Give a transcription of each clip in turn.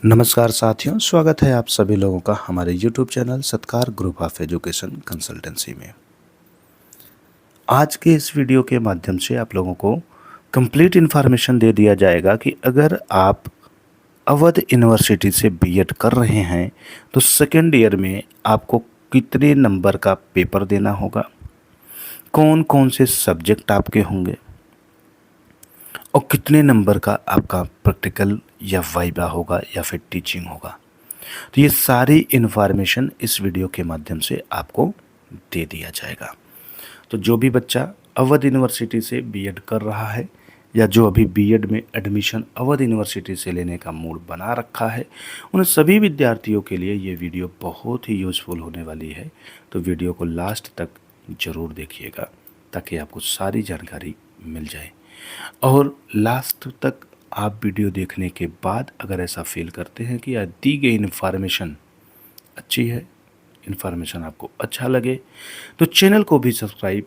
नमस्कार साथियों, स्वागत है आप सभी लोगों का हमारे YouTube चैनल सत्कार ग्रुप ऑफ एजुकेशन कंसल्टेंसी में। आज के इस वीडियो के माध्यम से आप लोगों को कंप्लीट इन्फॉर्मेशन दे दिया जाएगा कि अगर आप अवध यूनिवर्सिटी से बीएड कर रहे हैं तो सेकेंड ईयर में आपको कितने नंबर का पेपर देना होगा, कौन कौन से सब्जेक्ट आपके होंगे और कितने नंबर का आपका प्रैक्टिकल या वाइवा होगा या फिर टीचिंग होगा। तो ये सारी इन्फॉर्मेशन इस वीडियो के माध्यम से आपको दे दिया जाएगा। तो जो भी बच्चा अवध यूनिवर्सिटी से बीएड कर रहा है या जो अभी बीएड में एडमिशन अवध यूनिवर्सिटी से लेने का मूड बना रखा है, उन सभी विद्यार्थियों के लिए ये वीडियो बहुत ही यूज़फुल होने वाली है। तो वीडियो को लास्ट तक ज़रूर देखिएगा ताकि आपको सारी जानकारी मिल जाए। और लास्ट तक आप वीडियो देखने के बाद अगर ऐसा फील करते हैं कि दी गई इन्फॉर्मेशन अच्छी है, इन्फॉर्मेशन आपको अच्छा लगे, तो चैनल को भी सब्सक्राइब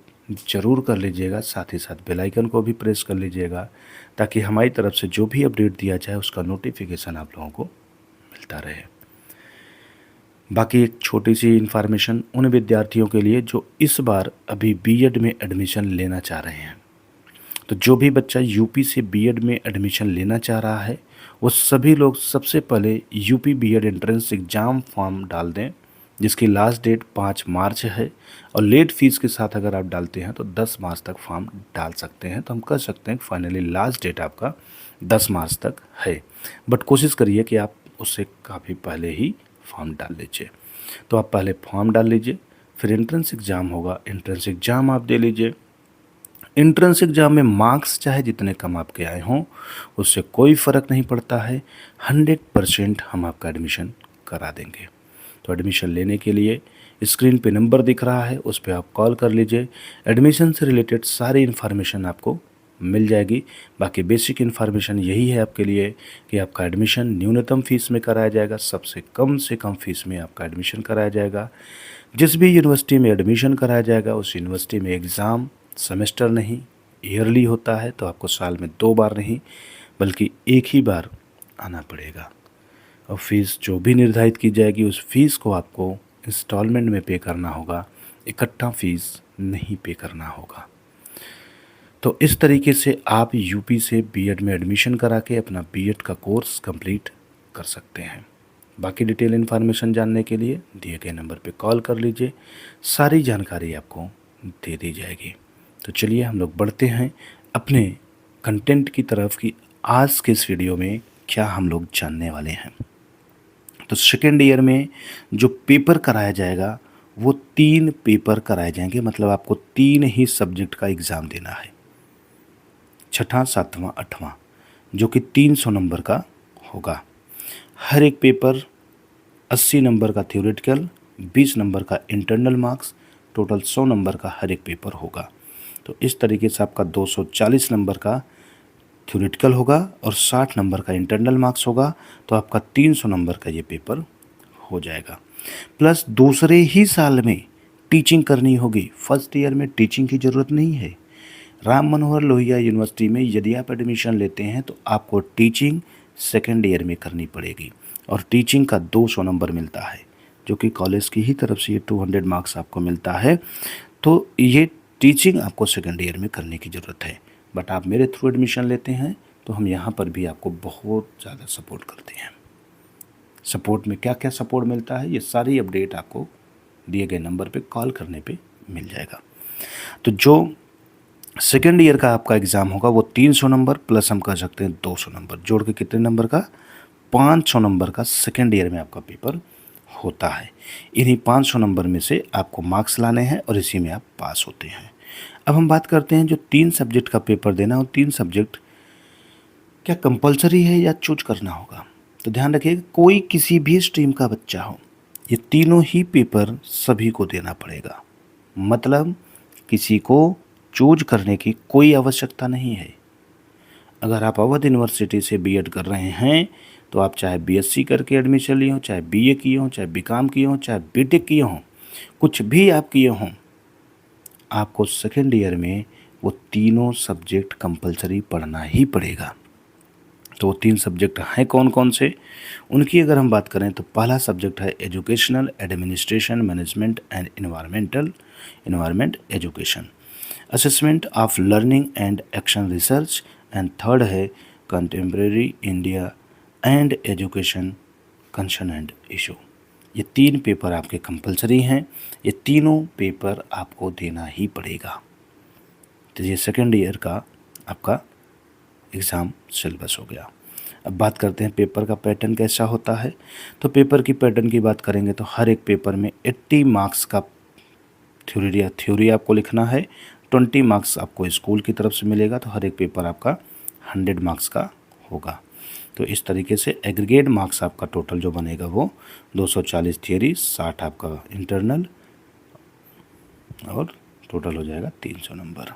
ज़रूर कर लीजिएगा, साथ ही साथ बेल आइकन को भी प्रेस कर लीजिएगा ताकि हमारी तरफ से जो भी अपडेट दिया जाए उसका नोटिफिकेशन आप लोगों को मिलता रहे। बाकी एक छोटी सी इन्फॉर्मेशन उन विद्यार्थियों के लिए जो इस बार अभी बीएड में एडमिशन लेना चाह रहे हैं। तो जो भी बच्चा यूपी से बीएड में एडमिशन लेना चाह रहा है वो सभी लोग सबसे पहले UP BEd entrance exam form डाल दें, जिसकी लास्ट डेट 5 मार्च है। और लेट फीस के साथ अगर आप डालते हैं तो 10 मार्च तक फॉर्म डाल सकते हैं। तो हम कह सकते हैं कि फाइनली लास्ट डेट आपका 10 मार्च तक है, बट कोशिश करिए कि आप उससे काफ़ी पहले ही फॉर्म डाल लीजिए। तो आप पहले फॉर्म डाल लीजिए, फिर एंट्रेंस एग्ज़ाम होगा, एंट्रेंस एग्ज़ाम आप दे लीजिए। एंट्रेंस एग्ज़ाम में मार्क्स चाहे जितने कम आपके आए हों उससे कोई फ़र्क नहीं पड़ता है, 100% हम आपका एडमिशन करा देंगे। तो एडमिशन लेने के लिए स्क्रीन पे नंबर दिख रहा है, उस पर आप कॉल कर लीजिए। एडमिशन से रिलेटेड सारी इन्फॉर्मेशन आपको मिल जाएगी। बाकी बेसिक इन्फॉर्मेशन यही है आपके लिए कि आपका एडमिशन न्यूनतम फीस में कराया जाएगा, सबसे कम से कम फीस में आपका एडमिशन कराया जाएगा। जिस भी यूनिवर्सिटी में एडमिशन कराया जाएगा उस यूनिवर्सिटी में एग्ज़ाम सेमेस्टर नहीं ईयरली होता है, तो आपको साल में 2 बार नहीं बल्कि एक ही बार आना पड़ेगा। और फीस जो भी निर्धारित की जाएगी उस फीस को आपको इंस्टॉलमेंट में पे करना होगा, इकट्ठा फीस नहीं पे करना होगा। तो इस तरीके से आप यूपी से बीएड में एडमिशन करा के अपना बीएड का कोर्स कंप्लीट कर सकते हैं। बाकी डिटेल इन्फॉर्मेशन जानने के लिए दिए गए नंबर पे कॉल कर लीजिए, सारी जानकारी आपको दे दी जाएगी। तो चलिए हम लोग बढ़ते हैं अपने कंटेंट की तरफ कि आज के इस वीडियो में क्या हम लोग जानने वाले हैं। तो सेकेंड ईयर में जो पेपर कराया जाएगा वो 3 पेपर कराए जाएंगे, मतलब आपको 3 ही सब्जेक्ट का एग्ज़ाम देना है, छठा, सातवां, आठवां, जो कि 300 नंबर का होगा। हर एक पेपर 80 नंबर का थ्योरेटिकल, 20 नंबर का इंटरनल मार्क्स, टोटल 100 नंबर का हर एक पेपर होगा। तो इस तरीके से आपका 240 नंबर का थ्योरेटिकल होगा और 60 नंबर का इंटरनल मार्क्स होगा। तो आपका 300 नंबर का ये पेपर हो जाएगा। प्लस दूसरे ही साल में टीचिंग करनी होगी। फर्स्ट ईयर में टीचिंग की ज़रूरत नहीं है। राम मनोहर लोहिया यूनिवर्सिटी में यदि आप एडमिशन लेते हैं तो आपको टीचिंग सेकेंड ईयर में करनी पड़ेगी और टीचिंग का 200 नंबर मिलता है, जो कि कॉलेज की ही तरफ से ये 200 मार्क्स आपको मिलता है। तो ये टीचिंग आपको सेकेंड ईयर में करने की ज़रूरत है। बट आप मेरे थ्रू एडमिशन लेते हैं तो हम यहाँ पर भी आपको बहुत ज़्यादा सपोर्ट करते हैं। सपोर्ट में क्या क्या सपोर्ट मिलता है ये सारी अपडेट आपको दिए गए नंबर पे कॉल करने पे मिल जाएगा। तो जो सेकेंड ईयर का आपका एग्ज़ाम होगा वो 300 नंबर प्लस हम कह सकते हैं 200 नंबर जोड़ के कितने नंबर का, 500 नंबर का सेकेंड ईयर में आपका पेपर होता है। इन्हीं 500 नंबर में से आपको मार्क्स लाने हैं और इसी में आप पास होते हैं। अब हम बात करते हैं जो 3 सब्जेक्ट का पेपर देना और 3 सब्जेक्ट क्या कंपलसरी है या चूज करना होगा। तो ध्यान रखिएगा, कोई किसी भी स्ट्रीम का बच्चा हो ये तीनों ही पेपर सभी को देना पड़ेगा। मतलब किसी को चूज करने की कोई आवश्यकता नहीं है। अगर आप अवध यूनिवर्सिटी से बीएड कर रहे हैं तो आप चाहे बीएससी करके एडमिशन लिए हों, चाहे बीए किए हों, चाहे बीकॉम किए हों, चाहे बीटेक किए हों, कुछ भी आप किए हों, आपको सेकेंड ईयर में वो तीनों सब्जेक्ट कंपलसरी पढ़ना ही पड़ेगा। तो 3 सब्जेक्ट हैं कौन कौन से, उनकी अगर हम बात करें तो पहला सब्जेक्ट है educational, administration, management and environment education, assessment of learning and action research, and third है contemporary India and education concern and issue. ये 3 पेपर आपके कंपलसरी हैं, ये तीनों पेपर आपको देना ही पड़ेगा। तो ये सेकेंड ईयर का आपका एग्ज़ाम सिलेबस हो गया। अब बात करते हैं पेपर का पैटर्न कैसा होता है। तो पेपर की पैटर्न की बात करेंगे तो हर एक पेपर में 80 मार्क्स का थ्योरी आपको लिखना है, 20 मार्क्स आपको स्कूल की तरफ से मिलेगा, तो हर एक पेपर आपका 100 मार्क्स का होगा। तो इस तरीके से एग्रीगेट मार्क्स आपका टोटल जो बनेगा वो 240 थियरी, 60 आपका इंटरनल, और टोटल हो जाएगा 300 नंबर।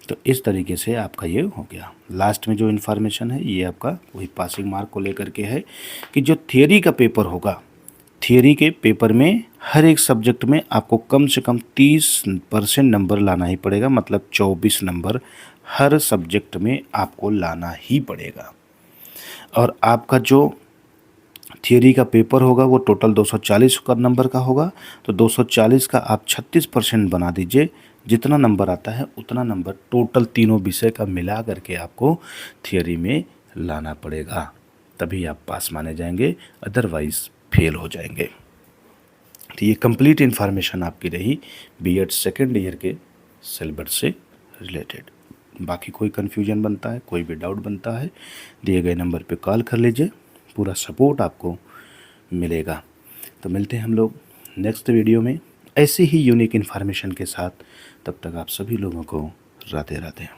तो इस तरीके से आपका ये हो गया। लास्ट में जो इन्फॉर्मेशन है ये आपका वही पासिंग मार्क को लेकर के है कि जो थियरी का पेपर होगा, थियरी के पेपर में हर एक सब्जेक्ट में आपको कम से कम 30% नंबर लाना ही पड़ेगा, मतलब 24 नंबर हर सब्जेक्ट में आपको लाना ही पड़ेगा। और आपका जो थियरी का पेपर होगा वो टोटल 240 का नंबर का होगा, तो 240 का आप 36% बना दीजिए, जितना नंबर आता है उतना नंबर टोटल तीनों विषय का मिला करके आपको थियरी में लाना पड़ेगा, तभी आप पास माने जाएंगे, अदरवाइज़ फेल हो जाएंगे। तो ये कंप्लीट इन्फॉर्मेशन आपकी रही बीएड सेकेंड ईयर के सिलेबस से रिलेटेड। बाकी कोई कन्फ्यूजन बनता है, कोई भी डाउट बनता है, दिए गए नंबर पे कॉल कर लीजिए, पूरा सपोर्ट आपको मिलेगा। तो मिलते हैं हम लोग नेक्स्ट वीडियो में ऐसे ही यूनिक इन्फॉर्मेशन के साथ। तब तक आप सभी लोगों को राधे राधे।